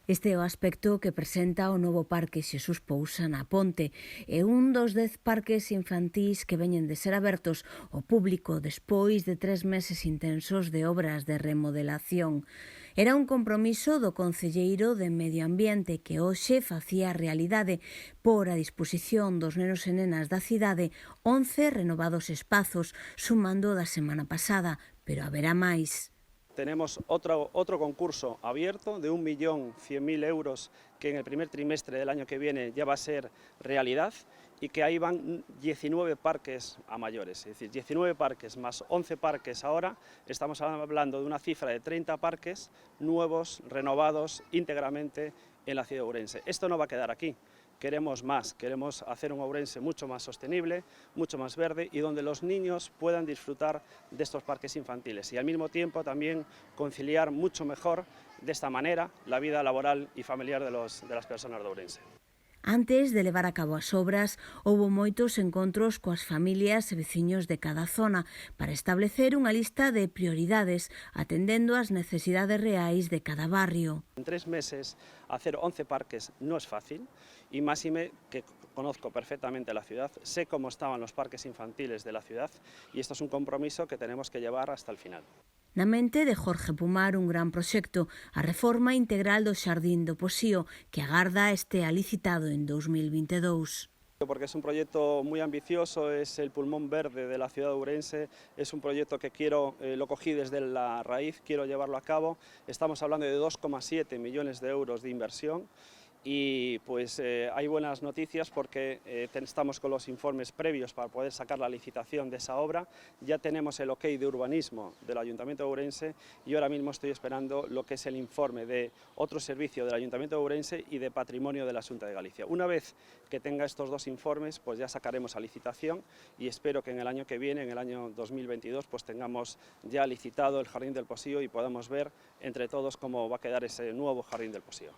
Este é o aspecto que presenta o novo Parque Xesús Pousa na Ponte. É un dos 10 parques infantís que veñen de ser abertos ao público despois de 3 meses intensos de obras de remodelación. Era un compromiso do concelleiro de Medio Ambiente que hoxe facía realidade por a disposición dos nenos e nenas da cidade 11 renovados espazos, sumando da semana pasada, pero haberá máis. Tenemos otro concurso abierto de 1.100.000 euros que en el primer trimestre del año que viene ya va a ser realidad y que ahí van 19 parques a mayores, es decir, 19 parques más 11 parques ahora, estamos hablando de una cifra de 30 parques nuevos, renovados íntegramente en la ciudad de Ourense. Esto no va a quedar aquí. Queremos más, queremos hacer un Ourense mucho más sostenible, mucho más verde y donde los niños puedan disfrutar de estos parques infantiles y al mismo tiempo también conciliar mucho mejor de esta manera la vida laboral y familiar de las personas de Ourense. Antes de levar a cabo as obras, houbo moitos encontros coas familias e veciños de cada zona para establecer unha lista de prioridades atendendo ás necesidades reais de cada barrio. En 3 meses hacer 11 parques no es fácil y máxime que conozco perfectamente la ciudad, sé cómo estaban los parques infantiles de la ciudad y esto es un compromiso que tenemos que llevar hasta el final. Na mente de Jorge Pumar un gran proxecto, a reforma integral do Xardín do Posío, que agarda estea licitado en 2022. Porque es un proyecto muy ambicioso, es el pulmón verde de la ciudad de Ourense, es un proyecto que lo cogí desde la raíz, quiero llevarlo a cabo. Estamos hablando de 2,7 millones de euros de inversión y pues hay buenas noticias porque estamos con los informes previos para poder sacar la licitación de esa obra, ya tenemos el ok de urbanismo del Ayuntamiento de Ourense y ahora mismo estoy esperando lo que es el informe de otro servicio del Ayuntamiento de Ourense y de Patrimonio de la Xunta de Galicia. Una vez que tenga estos dos informes, pues ya sacaremos a licitación y espero que en el año que viene, en el año 2022, pues tengamos ya licitado el Jardín del Posío y podamos ver entre todos cómo va a quedar ese nuevo Jardín del Posío.